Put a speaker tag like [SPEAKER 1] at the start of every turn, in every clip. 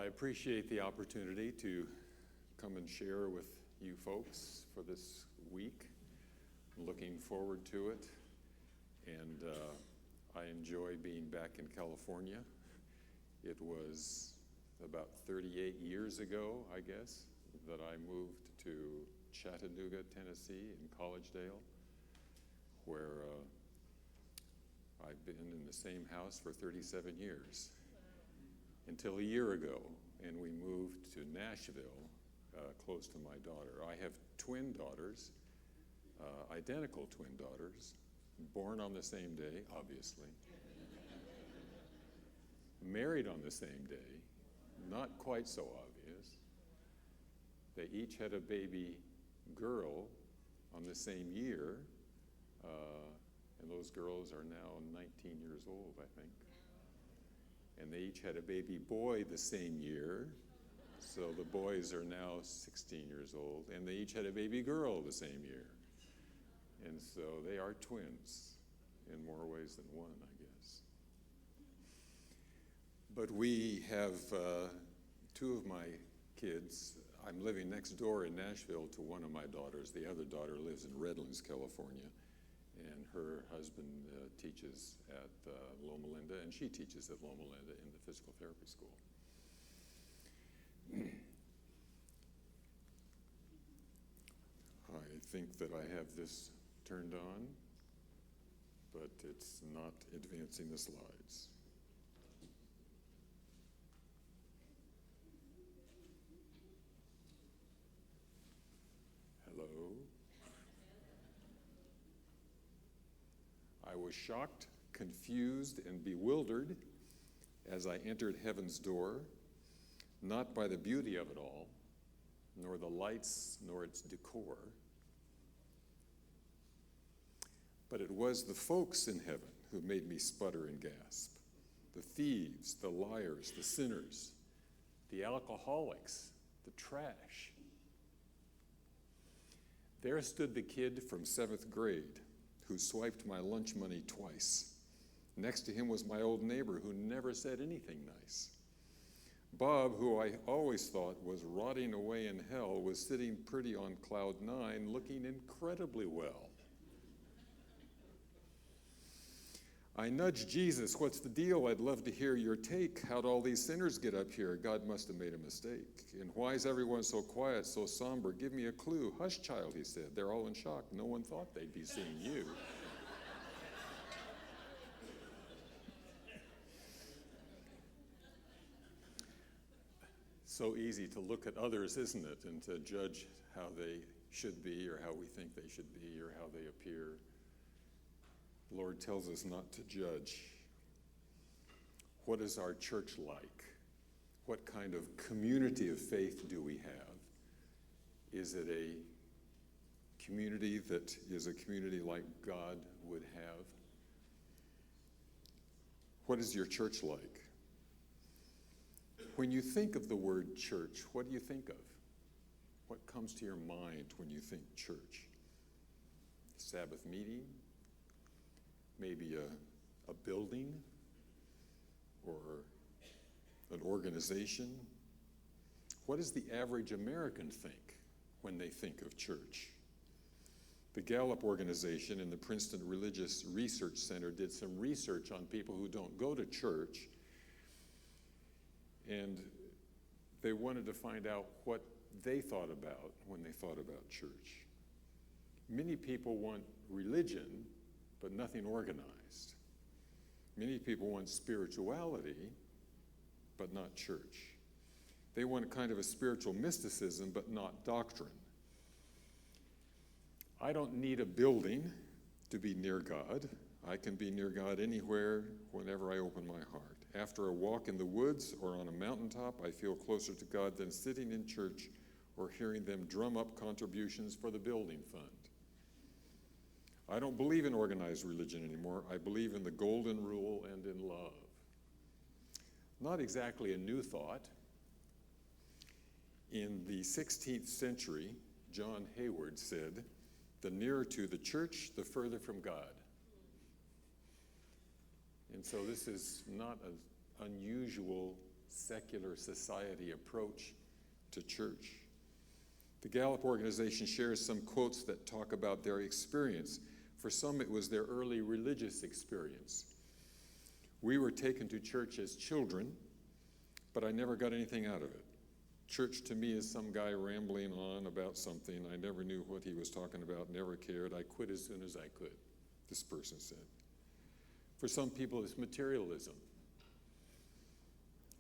[SPEAKER 1] I appreciate the opportunity to come and share with you folks for this week. I'm looking forward to it, and I enjoy being back in California. It was about 38 years ago, I guess, that I moved to Chattanooga, Tennessee, in Collegedale, where I've been in the same house for 37 years. Until a year ago, and we moved to Nashville, close to my daughter. I have twin daughters, identical twin daughters, born on the same day, obviously. Married on the same day, not quite so obvious. They each had a baby girl on the same year, and those girls are now 19 years old, I think. And they each had a baby boy the same year, so the boys are now 16 years old, and they each had a baby girl the same year. And so they are twins in more ways than one, I guess. But we have two of my kids. I'm living next door in Nashville to one of my daughters. The other daughter lives in Redlands, California, and her husband teaches at Loma Linda, and she teaches at Loma Linda in the physical therapy school. I think that I have this turned on, but it's not advancing the slides. Hello? I was shocked, confused, and bewildered as I entered heaven's door, not by the beauty of it all, nor the lights, nor its decor, but it was the folks in heaven who made me sputter and gasp. The thieves, the liars, the sinners, the alcoholics, the trash. There stood the kid from 7th grade who swiped my lunch money twice. Next to him was my old neighbor who never said anything nice. Bob, who I always thought was rotting away in hell, was sitting pretty on cloud 9, looking incredibly well. I nudged Jesus, "What's the deal? I'd love to hear your take. How'd all these sinners get up here? God must have made a mistake. And why is everyone so quiet, so somber? Give me a clue." "Hush, child," he said. "They're all in shock. No one thought they'd be seeing you." So easy to look at others, isn't it, and to judge how they should be or how we think they should be or how they appear. The Lord tells us not to judge. What is our church like? What kind of community of faith do we have? Is it a community that is a community like God would have? What is your church like? When you think of the word church, what do you think of? What comes to your mind when you think church? Sabbath meeting? Maybe a building or an organization? What does the average American think when they think of church? The Gallup organization and the Princeton Religious Research Center did some research on people who don't go to church, and they wanted to find out what they thought about when they thought about church. Many people want religion, but nothing organized. Many people want spirituality, but not church. They want kind of a spiritual mysticism, but not doctrine. I don't need a building to be near God. I can be near God anywhere, whenever I open my heart. After a walk in the woods or on a mountaintop, I feel closer to God than sitting in church or hearing them drum up contributions for the building fund. I don't believe in organized religion anymore. I believe in the golden rule and in love. Not exactly a new thought. In the 16th century, John Hayward said, "The nearer to the church, the further from God." And so this is not an unusual secular society approach to church. The Gallup organization shares some quotes that talk about their experience. For some, it was their early religious experience. We were taken to church as children, but I never got anything out of it. Church to me is some guy rambling on about something. I never knew what he was talking about, never cared. I quit as soon as I could, this person said. For some people, it's materialism.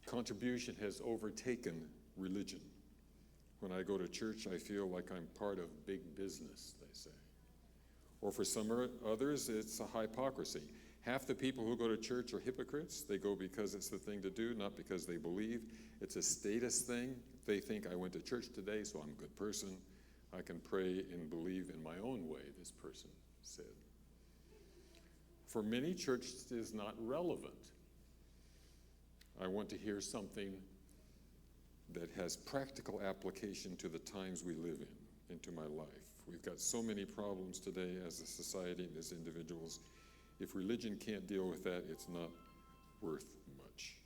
[SPEAKER 1] Contribution has overtaken religion. When I go to church, I feel like I'm part of big business, they say. Or for some others, it's a hypocrisy. Half the people who go to church are hypocrites. They go because it's the thing to do, not because they believe. It's a status thing. They think, I went to church today, so I'm a good person. I can pray and believe in my own way, this person said. For many, church is not relevant. I want to hear something that has practical application to the times we live in, into my life. We've got so many problems today as a society and as individuals. If religion can't deal with that, it's not worth much.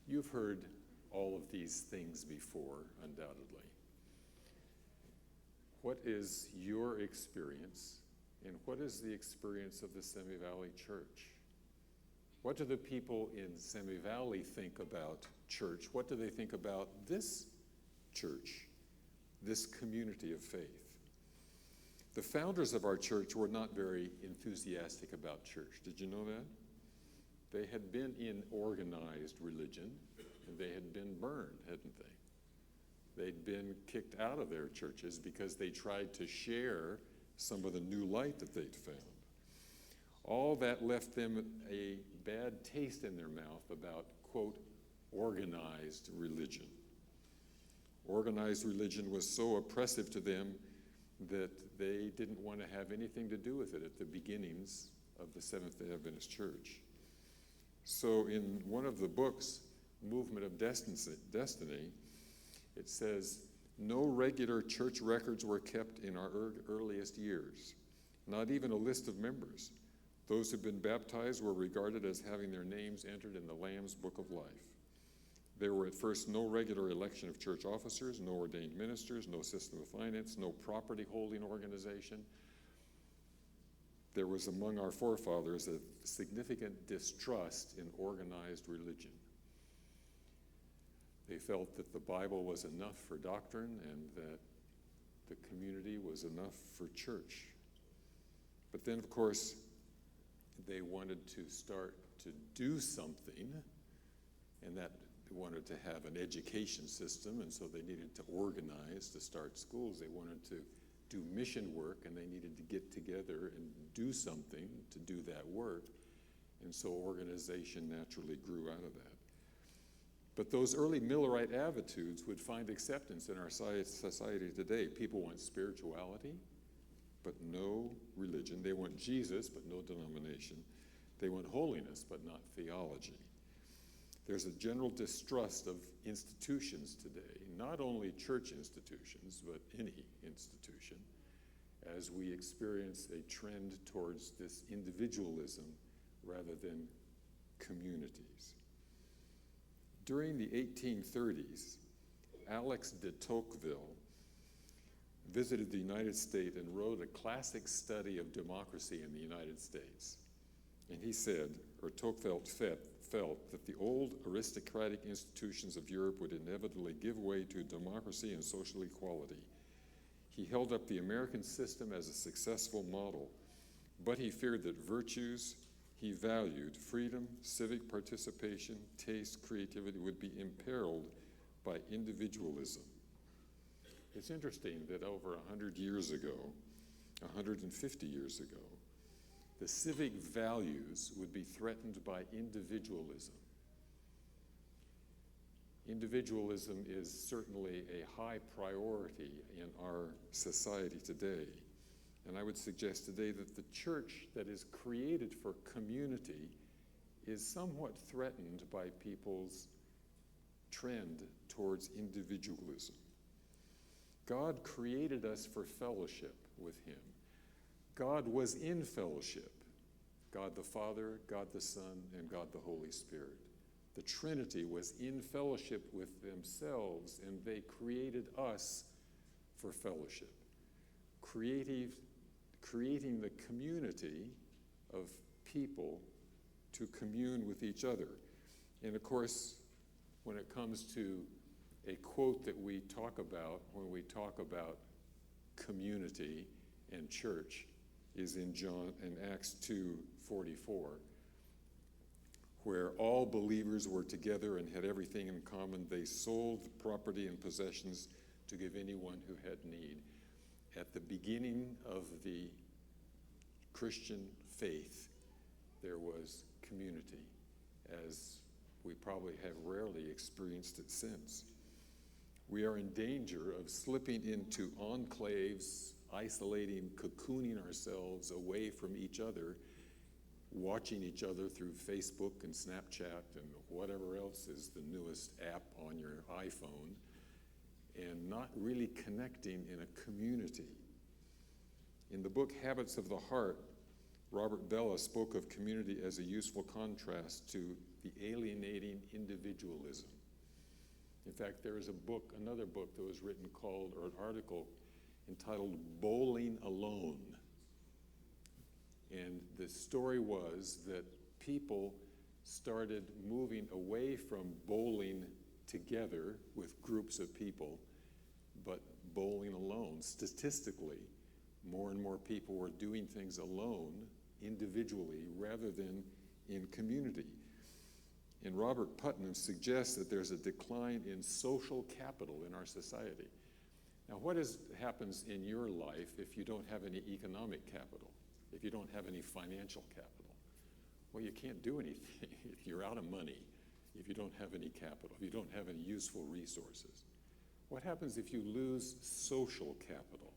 [SPEAKER 1] You've heard all of these things before, undoubtedly. What is your experience, and what is the experience of the Semi Valley Church? What do the people in Semi Valley think about church? What do they think about this church, this community of faith? The founders of our church were not very enthusiastic about church. Did you know that? They had been in organized religion, and they had been burned, hadn't they? They'd been kicked out of their churches because they tried to share some of the new light that they'd found. All that left them a bad taste in their mouth about, quote, organized religion. Organized religion was so oppressive to them that they didn't want to have anything to do with it at the beginnings of the Seventh-day Adventist Church. So in one of the books, Movement of Destiny, it says, no regular church records were kept in our earliest years, not even a list of members. Those who'd been baptized were regarded as having their names entered in the Lamb's Book of Life. There were at first no regular election of church officers, no ordained ministers, no system of finance, no property holding organization. There was among our forefathers a significant distrust in organized religion. They felt that the Bible was enough for doctrine and that the community was enough for church. But then, of course, they wanted to start to do something, and that they wanted to have an education system, and so they needed to organize to start schools. They wanted to do mission work, and they needed to get together and do something to do that work. And so organization naturally grew out of that. But those early Millerite attitudes would find acceptance in our society today. People want spirituality, but no religion. They want Jesus, but no denomination. They want holiness, but not theology. There's a general distrust of institutions today, not only church institutions, but any institution, as we experience a trend towards this individualism rather than communities. During the 1830s, Alex de Tocqueville visited the United States and wrote a classic study of democracy in the United States. And he said, or Tocqueville felt that the old aristocratic institutions of Europe would inevitably give way to democracy and social equality. He held up the American system as a successful model, but he feared that virtues he valued, freedom, civic participation, taste, creativity, would be imperiled by individualism. It's interesting that over 100 years ago, 150 years ago, the civic values would be threatened by individualism. Individualism is certainly a high priority in our society today. And I would suggest today that the church that is created for community is somewhat threatened by people's trend towards individualism. God created us for fellowship with him. God was in fellowship. God the Father, God the Son, and God the Holy Spirit The Trinity was in fellowship with themselves, and they created us for fellowship. Creating the community of people to commune with each other. And of course, when it comes to a quote that we talk about when we talk about community and church is in Acts 2:44, where all believers were together and had everything in common. They sold property and possessions to give anyone who had need. At the beginning of the Christian faith, there was community, as we probably have rarely experienced it since. We are in danger of slipping into enclaves, isolating, cocooning ourselves away from each other, watching each other through Facebook and Snapchat and whatever else is the newest app on your iPhone, and not really connecting in a community. In the book Habits of the Heart, Robert Bellah spoke of community as a useful contrast to the alienating individualism. In fact, there is another book that was written or an article entitled Bowling Alone. And the story was that people started moving away from bowling together with groups of people, but bowling alone. Statistically, more and more people were doing things alone, individually, rather than in community. And Robert Putnam suggests that there's a decline in social capital in our society. Now, what happens in your life if you don't have any economic capital, if you don't have any financial capital? Well, you can't do anything if you're out of money, if you don't have any capital, if you don't have any useful resources. What happens if you lose social capital?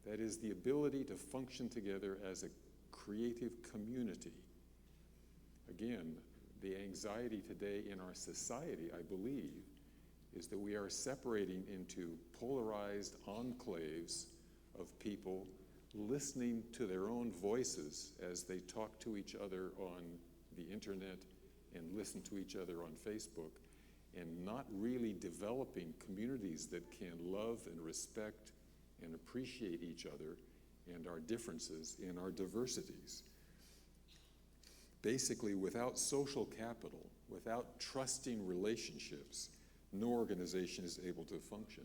[SPEAKER 1] That is the ability to function together as a creative community. Again, the anxiety today in our society, I believe, is that we are separating into polarized enclaves of people listening to their own voices as they talk to each other on the internet and listen to each other on Facebook, and not really developing communities that can love and respect and appreciate each other and our differences in our diversities. Basically, without social capital, without trusting relationships, no organization is able to function.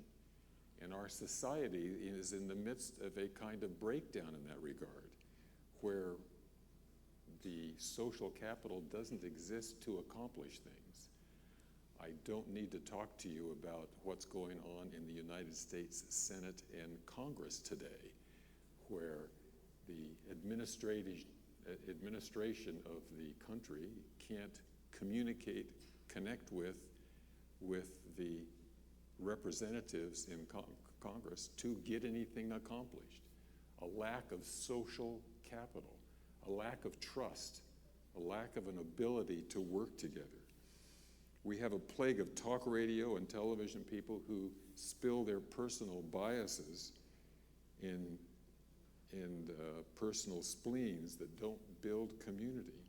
[SPEAKER 1] And our society is in the midst of a kind of breakdown in that regard, where the social capital doesn't exist to accomplish things. I don't need to talk to you about what's going on in the United States Senate and Congress today, where the administration of the country can't connect with the representatives in Congress to get anything accomplished. A lack of social capital, a lack of trust, a lack of an ability to work together. We have a plague of talk radio and television people who spill their personal biases and personal spleens that don't build community.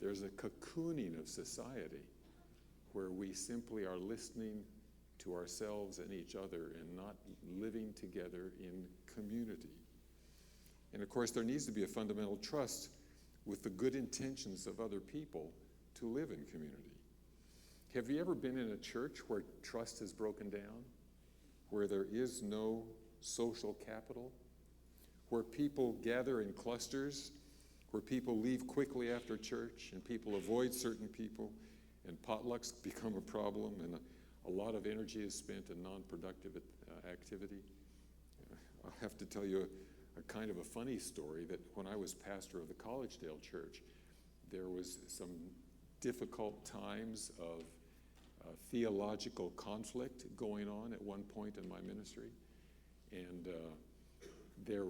[SPEAKER 1] There's a cocooning of society where we simply are listening to ourselves and each other and not living together in community. And of course, there needs to be a fundamental trust with the good intentions of other people to live in community. Have you ever been in a church where trust has broken down, where there is no social capital, where people gather in clusters, where people leave quickly after church and people avoid certain people, and potlucks become a problem, and a lot of energy is spent in non-productive activity? I'll have to tell you a kind of a funny story that when I was pastor of the Collegedale Church, there was some difficult times of theological conflict going on at one point in my ministry. And there,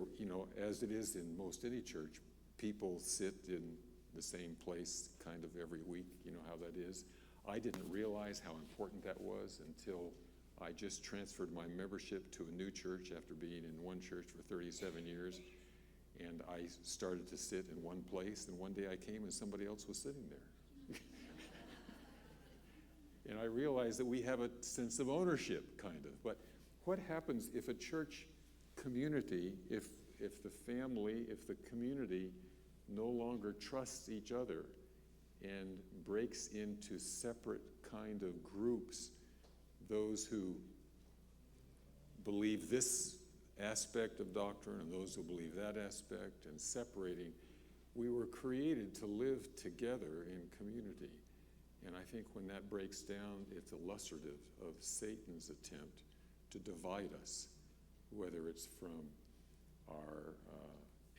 [SPEAKER 1] as it is in most any church, people sit in the same place kind of every week. You know how that is. I didn't realize how important that was until I just transferred my membership to a new church after being in one church for 37 years. And I started to sit in one place, and one day I came and somebody else was sitting there. And I realize that we have a sense of ownership, kind of. But what happens if a church community, if the family, if the community no longer trusts each other and breaks into separate kind of groups, those who believe this aspect of doctrine and those who believe that aspect, and separating? We were created to live together in community. And I think when that breaks down, it's illustrative of Satan's attempt to divide us, whether it's from our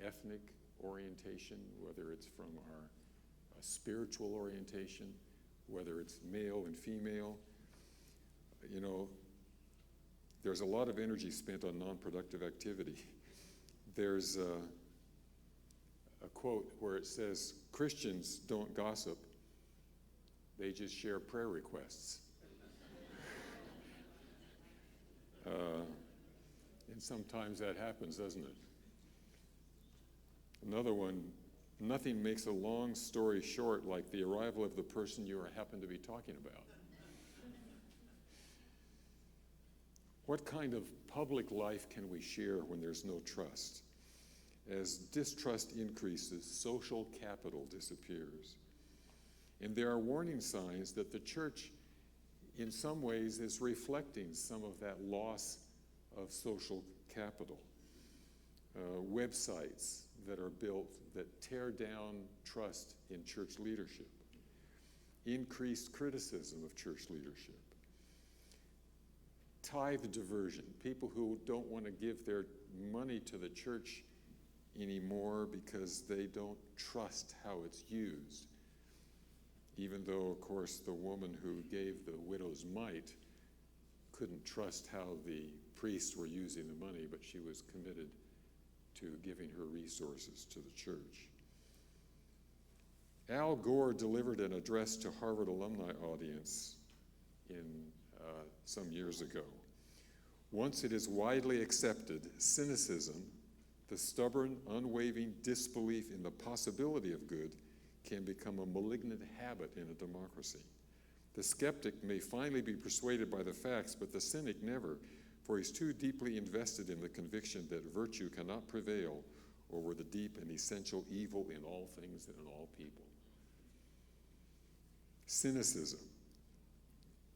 [SPEAKER 1] ethnic orientation, whether it's from our spiritual orientation, whether it's male and female. You know, there's a lot of energy spent on non-productive activity. There's a quote where it says, Christians don't gossip, they just share prayer requests. And sometimes that happens, doesn't it? Another one, nothing makes a long story short like the arrival of the person you happen to be talking about. What kind of public life can we share when there's no trust? As distrust increases, social capital disappears. And there are warning signs that the church, in some ways, is reflecting some of that loss of social capital. Websites that are built that tear down trust in church leadership. Increased criticism of church leadership. Tithe diversion. People who don't want to give their money to the church anymore because they don't trust how it's used. Even though, of course, the woman who gave the widow's mite couldn't trust how the priests were using the money, but she was committed to giving her resources to the church. Al Gore delivered an address to Harvard alumni audience some years ago. Once it is widely accepted, cynicism, the stubborn, unwavering disbelief in the possibility of good, can become a malignant habit in a democracy. The skeptic may finally be persuaded by the facts, but the cynic never, for he's too deeply invested in the conviction that virtue cannot prevail over the deep and essential evil in all things and in all people. Cynicism.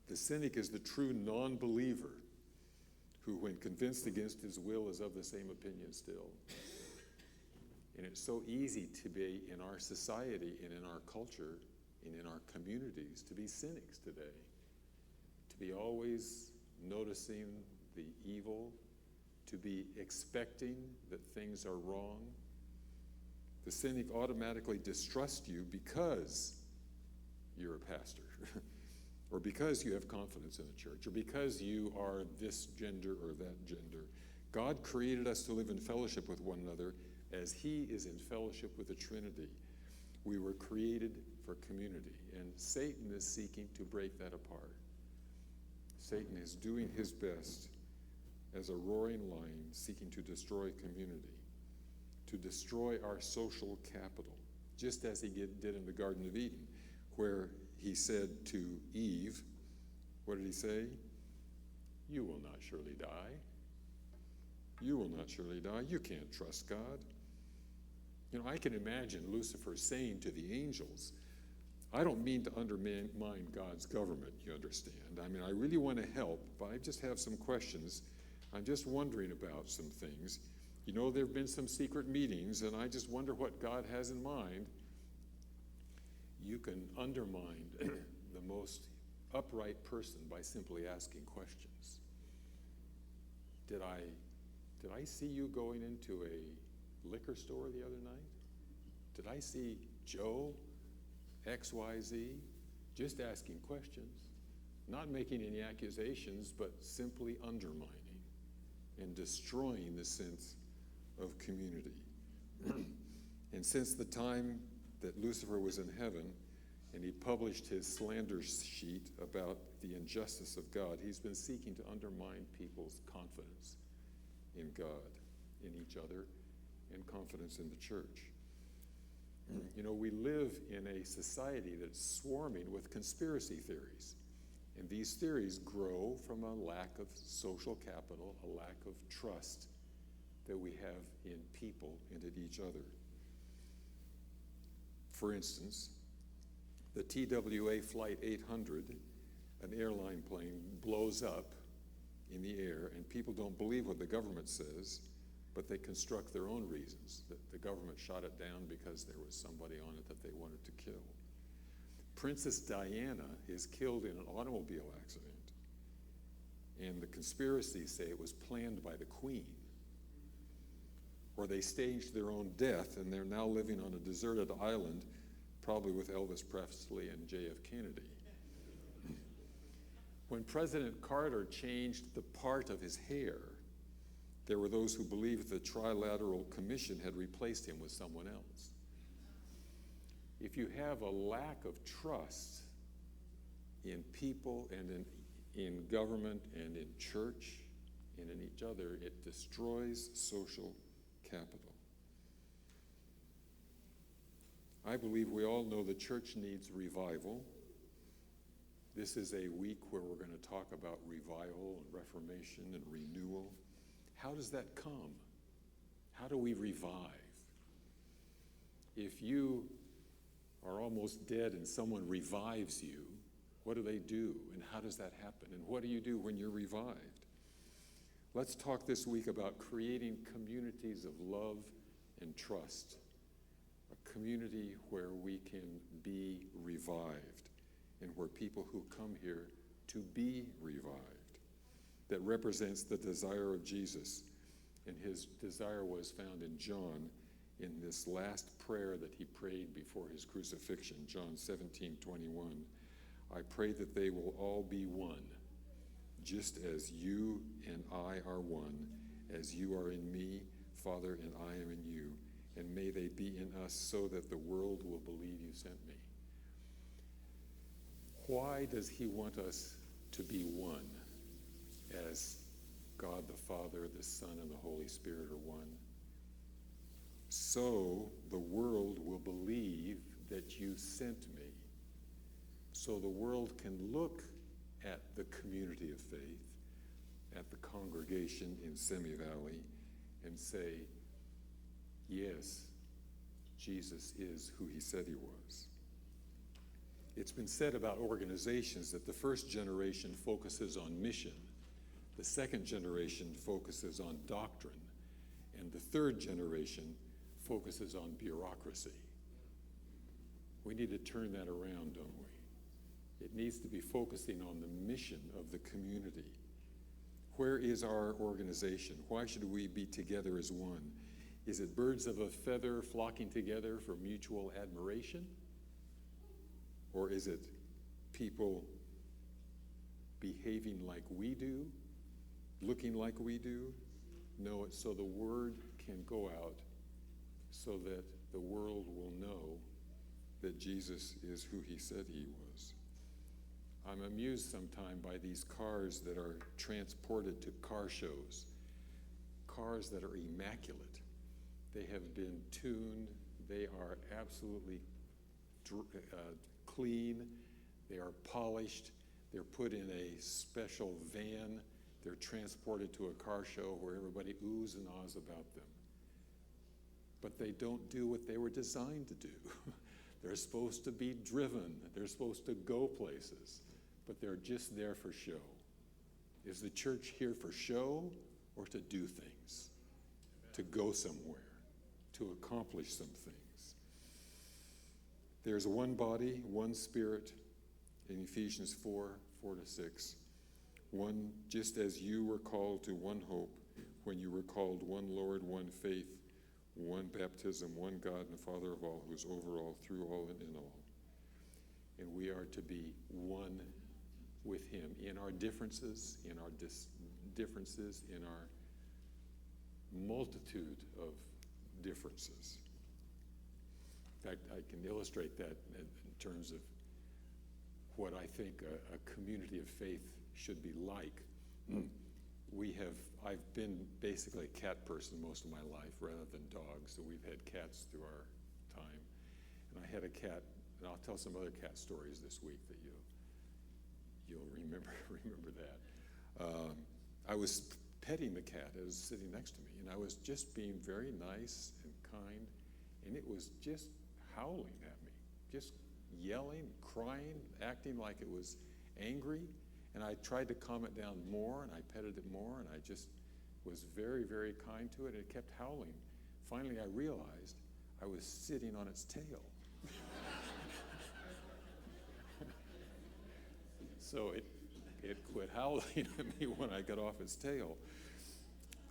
[SPEAKER 1] The cynic is the true non-believer who, when convinced against his will, is of the same opinion still. And it's so easy to be in our society and in our culture and in our communities to be cynics today, to be always noticing the evil, to be expecting that things are wrong. The cynic automatically distrusts you because you're a pastor, or because you have confidence in the church, or because you are this gender or that gender. God created us to live in fellowship with one another as He is in fellowship with the Trinity. We were created for community, and Satan is seeking to break that apart. Satan is doing his best as a roaring lion seeking to destroy community, to destroy our social capital, just as he did in the Garden of Eden, where he said to Eve, what did he say? You will not surely die. You will not surely die. You can't trust God. You know, I can imagine Lucifer saying to the angels, I don't mean to undermine God's government, you understand. I mean, I really want to help, but I just have some questions. I'm just wondering about some things. You know, there have been some secret meetings, and I just wonder what God has in mind. You can undermine the most upright person by simply asking questions. Did I see you going into a liquor store the other night? Did I see Joe, XYZ, just asking questions, not making any accusations, but simply undermining and destroying the sense of community. And since the time that Lucifer was in heaven and he published his slander sheet about the injustice of God, he's been seeking to undermine people's confidence in God, in each other, and confidence in the church. You know, we live in a society that's swarming with conspiracy theories. And these theories grow from a lack of social capital, a lack of trust that we have in people and in each other. For instance, the TWA Flight 800, an airline plane, blows up in the air, and people don't believe what the government says, but they construct their own reasons, that the government shot it down because there was somebody on it that they wanted to kill. Princess Diana is killed in an automobile accident, and the conspiracies say it was planned by the Queen. Or they staged their own death, and they're now living on a deserted island, probably with Elvis Presley and J.F. Kennedy. When President Carter changed the part of his hair, there were those who believed the Trilateral Commission had replaced him with someone else. If you have a lack of trust in people and in government and in church and in each other, it destroys social capital. I believe we all know the church needs revival. This is a week where we're going to talk about revival and reformation and renewal. How does that come? How do we revive? If you are almost dead and someone revives you, what do they do? And how does that happen? And what do you do when you're revived? Let's talk this week about creating communities of love and trust, a community where we can be revived and where people who come here to be revived, that represents the desire of Jesus. And his desire was found in John in this last prayer that he prayed before his crucifixion, John 17:21. I pray that they will all be one, just as you and I are one, as you are in me, Father, and I am in you. And may they be in us so that the world will believe you sent me. Why does he want us to be one, as God the Father, the Son, and the Holy Spirit are one? So the world will believe that you sent me. So the world can look at the community of faith, at the congregation in Semi Valley, and say, yes, Jesus is who he said he was. It's been said about organizations that the first generation focuses on mission, the second generation focuses on doctrine, and the third generation focuses on bureaucracy. We need to turn that around, don't we? It needs to be focusing on the mission of the community. Where is our organization? Why should we be together as one? Is it birds of a feather flocking together for mutual admiration? Or is it people behaving like we do, looking like we do? No, it's so the word can go out so that the world will know that Jesus is who he said he was. I'm amused sometimes by these cars that are transported to car shows, cars that are immaculate. They have been tuned. They are absolutely clean. They are polished. They're put in a special van. They're transported to a car show where everybody oohs and ahs about them. But they don't do what they were designed to do. They're supposed to be driven. They're supposed to go places. But they're just there for show. Is the church here for show or to do things? To go somewhere? To accomplish some things? There's one body, one spirit in Ephesians 4:4-6. One, just as you were called to one hope when you were called, one Lord, one faith, one baptism, one God and Father of all, who is over all, through all, and in all. And we are to be one with him in our differences, in our differences, in our multitude of differences. In fact, I can illustrate that in terms of what I think a community of faith should be like. I've been basically a cat person most of my life rather than dogs, so we've had cats through our time. And I had a cat, and I'll tell some other cat stories this week that You'll remember that. I was petting the cat that was sitting next to me, and I was just being very nice and kind, and it was just howling at me, just yelling, crying, acting like it was angry. And I tried to calm it down more, and I petted it more, and I just was very, very kind to it, and it kept howling. Finally, I realized I was sitting on its tail. So it quit howling at me when I got off its tail.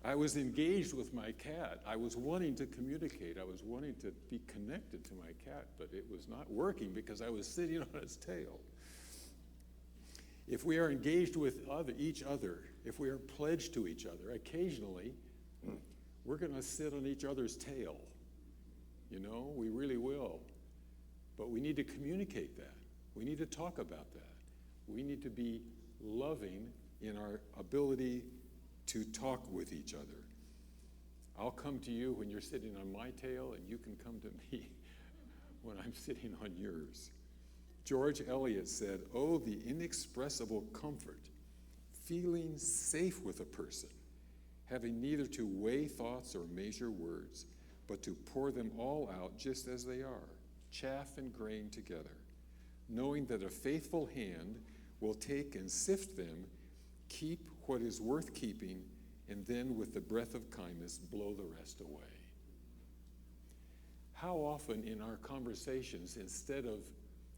[SPEAKER 1] I was engaged with my cat. I was wanting to communicate. I was wanting to be connected to my cat, but it was not working because I was sitting on its tail. If we are engaged with each other, if we are pledged to each other, occasionally we're going to sit on each other's tail. You know, we really will. But we need to communicate that. We need to talk about that. We need to be loving in our ability to talk with each other. I'll come to you when you're sitting on my tail, and you can come to me when I'm sitting on yours. George Eliot said, "Oh, the inexpressible comfort, feeling safe with a person, having neither to weigh thoughts or measure words, but to pour them all out just as they are, chaff and grain together, knowing that a faithful hand will take and sift them, keep what is worth keeping, and then with the breath of kindness blow the rest away." How often in our conversations, instead of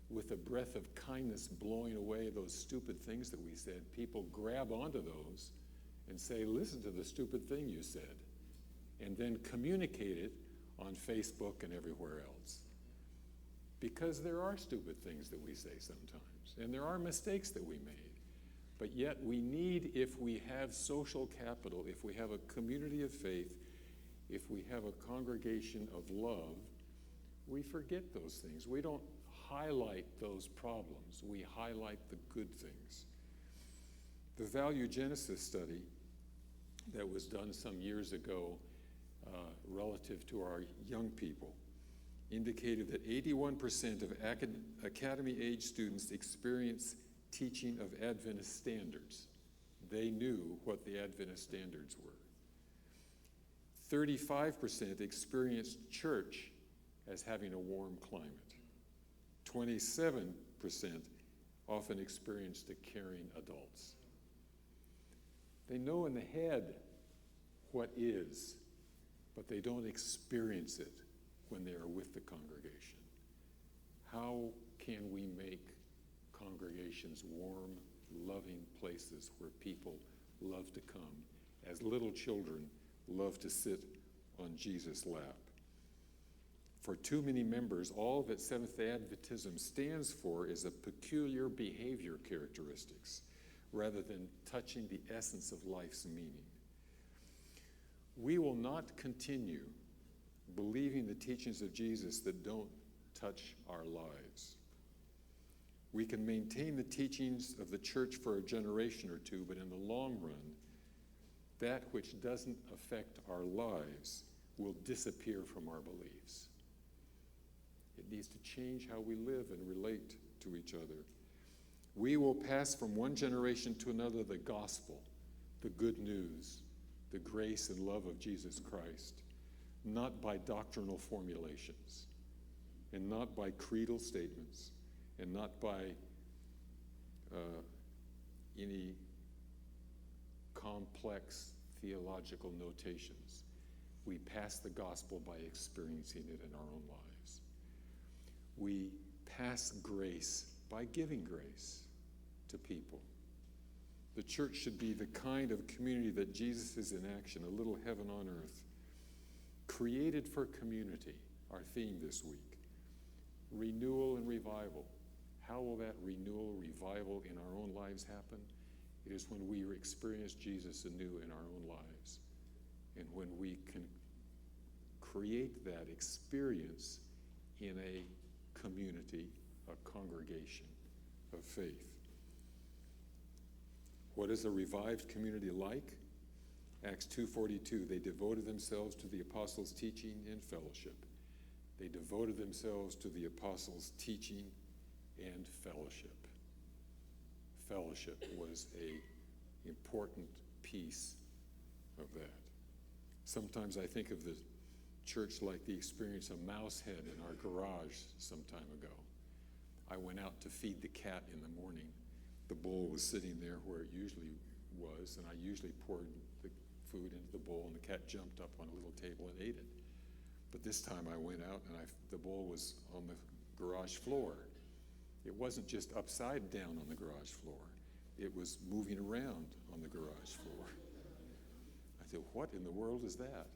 [SPEAKER 1] with a breath of kindness blowing away those stupid things that we said, people grab onto those and say, "Listen to the stupid thing you said," and then communicate it on Facebook and everywhere else. Because there are stupid things that we say sometimes, and there are mistakes that we made. But yet we need, if we have social capital, if we have a community of faith, if we have a congregation of love, we forget those things. We don't highlight those problems. We highlight the good things. The Value Genesis study that was done some years ago relative to our young people indicated that 81% of academy-age students experience teaching of Adventist standards. They knew what the Adventist standards were. 35% experienced church as having a warm climate. 27% often experienced the caring adults. They know in the head what is, but they don't experience it when they are with the congregation. How can we make congregations warm, loving places where people love to come, as little children love to sit on Jesus' lap? For too many members, all that Seventh-day Adventism stands for is a peculiar behavior characteristics rather than touching the essence of life's meaning. We will not continue believing the teachings of Jesus that don't touch our lives. We can maintain the teachings of the church for a generation or two, but in the long run, that which doesn't affect our lives will disappear from our beliefs. It needs to change how we live and relate to each other. We will pass from one generation to another the gospel, the good news, the grace and love of Jesus Christ, not by doctrinal formulations, and not by creedal statements, and not by any complex theological notations. We pass the gospel by experiencing it in our own lives. We pass grace by giving grace to people. The church should be the kind of community that Jesus is in action, a little heaven on earth. Created for community, our theme this week. Renewal and revival. How will that renewal, revival in our own lives happen? It is when we experience Jesus anew in our own lives, and when we can create that experience in a community, a congregation of faith. What is a revived community like? Acts 2:42, they devoted themselves to the apostles' teaching and fellowship. They devoted themselves to the apostles' teaching and fellowship. fellowship was a important piece of that. Sometimes I think of the church like the experience of Mousehead in our garage some time ago. I went out to feed the cat in the morning. The bowl was sitting there where it usually was, and I usually poured the food into the bowl, and the cat jumped up on a little table and ate it. But this time I went out, and the bowl was on the garage floor. It wasn't just upside down on the garage floor. It was moving around on the garage floor. I said, what in the world is that?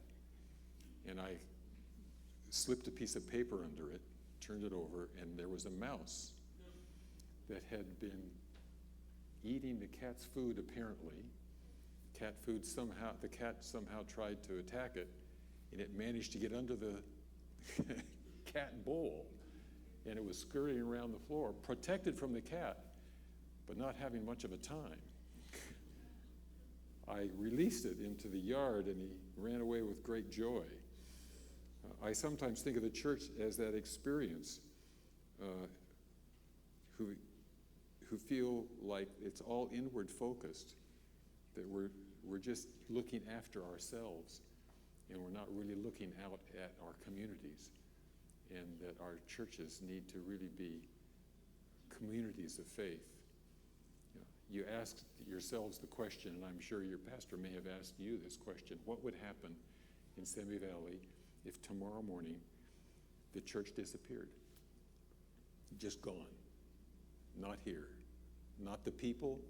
[SPEAKER 1] And I slipped a piece of paper under it, turned it over, and there was a mouse that had been eating the cat's food, apparently. The cat somehow tried to attack it, and it managed to get under the cat bowl, and it was scurrying around the floor, protected from the cat, but not having much of a time. I released it into the yard, and he ran away with great joy. I sometimes think of the church as that experience, who feel like it's all inward focused, that we're just looking after ourselves, and we're not really looking out at our communities, and that our churches need to really be communities of faith. You asked yourselves the question, and I'm sure your pastor may have asked you this question: what would happen in Semi Valley if tomorrow morning the church disappeared? Just gone. Not here. Not the people,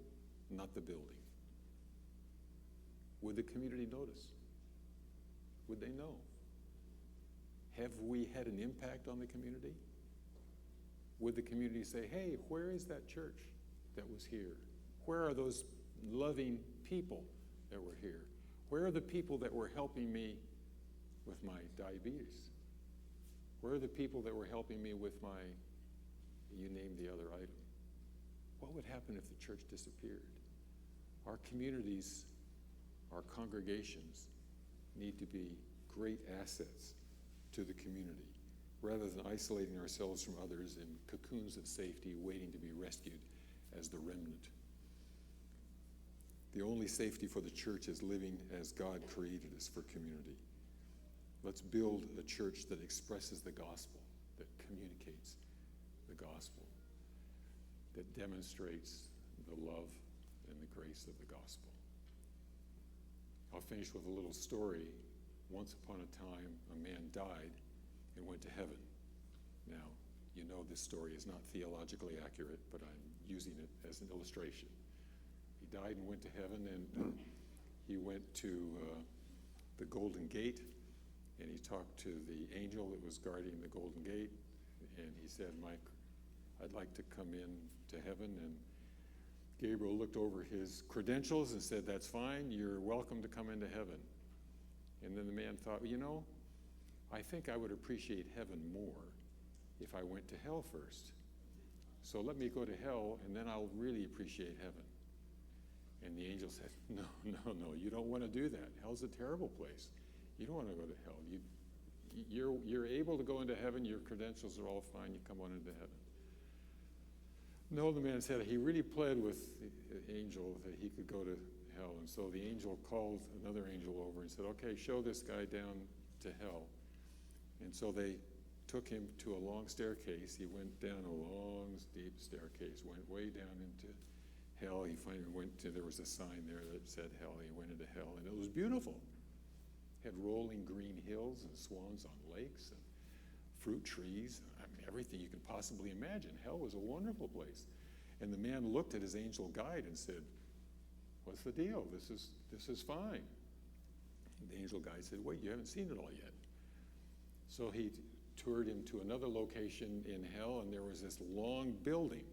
[SPEAKER 1] not the building. Would the community notice? Would they know? Have we had an impact on the community? Would the community say, hey, where is that church that was here? Where are those loving people that were here? Where are the people that were helping me with my diabetes? Where are the people that were helping me with my, you name the other item? What would happen if the church disappeared? Our communities, our congregations need to be great assets to the community, rather than isolating ourselves from others in cocoons of safety, waiting to be rescued as the remnant. The only safety for the church is living as God created us for community. Let's build a church that expresses the gospel, that communicates the gospel, that demonstrates the love and the grace of the gospel. I'll finish with a little story. Once upon a time, a man died and went to heaven. Now, you know this story is not theologically accurate, but I'm using it as an illustration. He died and went to heaven, and he went to the Golden Gate, and he talked to the angel that was guarding the Golden Gate, and he said, Mike, I'd like to come in to heaven. And Gabriel looked over his credentials and said, that's fine, you're welcome to come into heaven. And then the man thought, I think I would appreciate heaven more if I went to hell first. So let me go to hell, and then I'll really appreciate heaven. And the angel said, no, you don't want to do that. Hell's a terrible place. You don't want to go to hell. You're able to go into heaven, your credentials are all fine, you come on into heaven. No, the man said he really pled with the angel that he could go to hell. And so the angel called another angel over and said, okay, show this guy down to hell. And so they took him to a long staircase. He went down a long, steep staircase, went way down into hell. He finally there was a sign there that said hell. He went into hell, and it was beautiful. It had rolling green hills and swans on lakes and fruit trees. Everything you could possibly imagine. Hell was a wonderful place. And the man looked at his angel guide and said, what's the deal? This is fine. And the angel guide said, wait, you haven't seen it all yet. So he toured him to another location in hell, and there was this long building.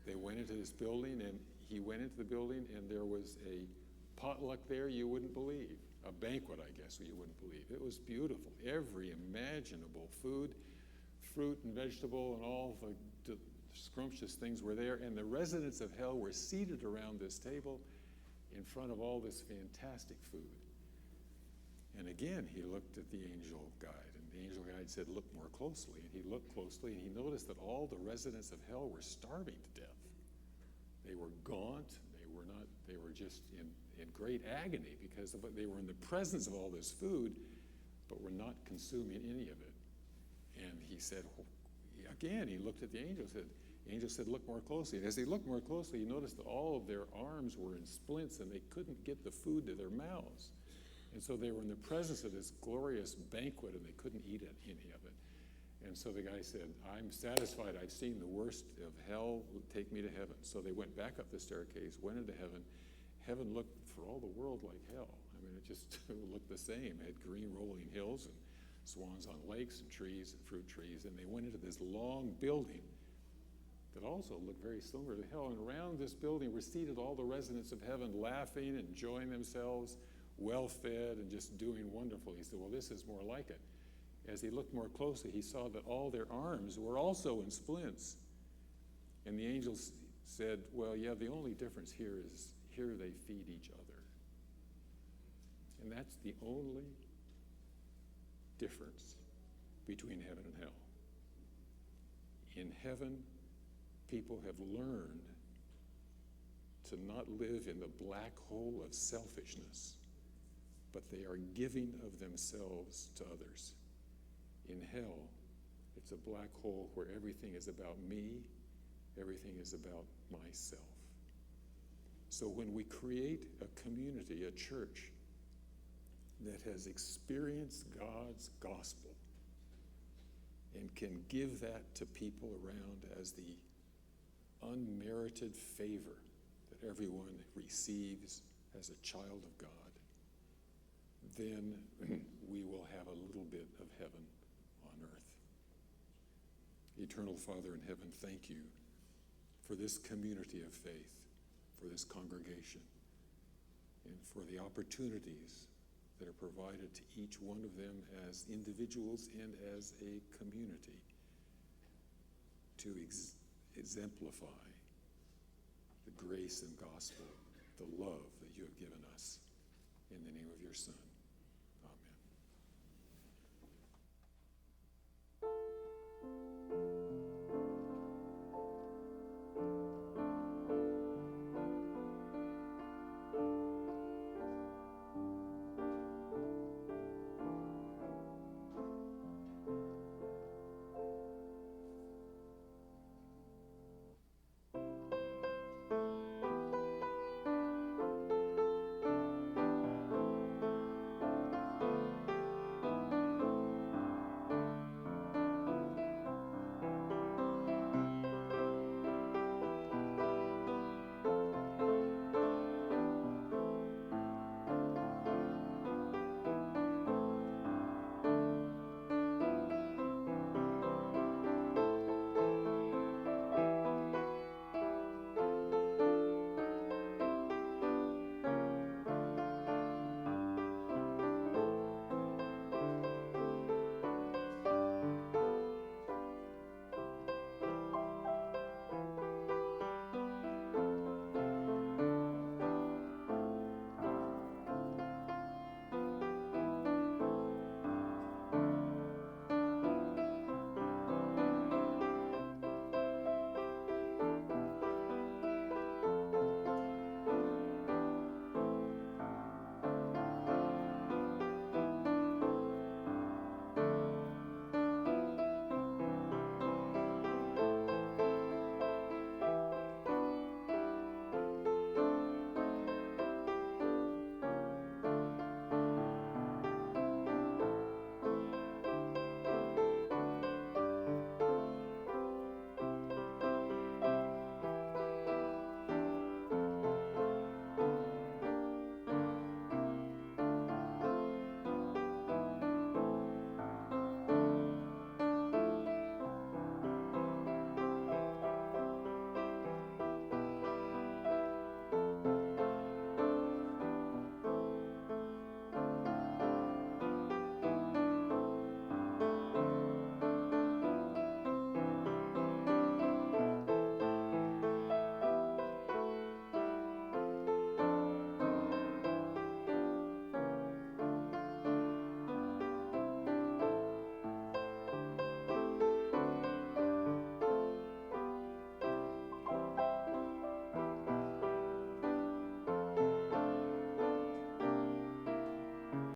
[SPEAKER 1] They went into this building, and he went into the building, and there was a potluck there you wouldn't believe. A banquet, I guess, you wouldn't believe. It was beautiful. Every imaginable food, fruit and vegetable, and all the scrumptious things were there. And the residents of hell were seated around this table in front of all this fantastic food. And again, he looked at the angel guide, and the angel guide said, look more closely. And he looked closely, and he noticed that all the residents of hell were starving to death. They were gaunt. They were just in great agony because they were in the presence of all this food, but were not consuming any of it. And he said, again, he looked at the angel, the angel said, look more closely. And as he looked more closely, he noticed that all of their arms were in splints and they couldn't get the food to their mouths. And so they were in the presence of this glorious banquet and they couldn't eat any of it. And so the guy said, I'm satisfied. I've seen the worst of hell. Take me to heaven. So they went back up the staircase, went into heaven. Heaven looked for all the world like hell. I mean, it just looked the same. It had green rolling hills and swans on lakes and trees and fruit trees. And they went into this long building that also looked very similar to hell. And around this building were seated all the residents of heaven, laughing, enjoying themselves, well-fed, and just doing wonderful. He said, well, this is more like it. As he looked more closely, he saw that all their arms were also in splints. And the angels said, well, yeah, the only difference here is here they feed each other. And that's the only difference between heaven and hell. In heaven, people have learned to not live in the black hole of selfishness, but they are giving of themselves to others. In hell, it's a black hole where everything is about me, everything is about myself. So when we create a community, a church, that has experienced God's gospel and can give that to people around as the unmerited favor that everyone receives as a child of God, then we will have a little bit of heaven on earth. Eternal Father in heaven, thank you for this community of faith, for this congregation, and for the opportunities that are provided to each one of them as individuals and as a community to exemplify the grace and gospel, the love that you have given us. In the name of your Son.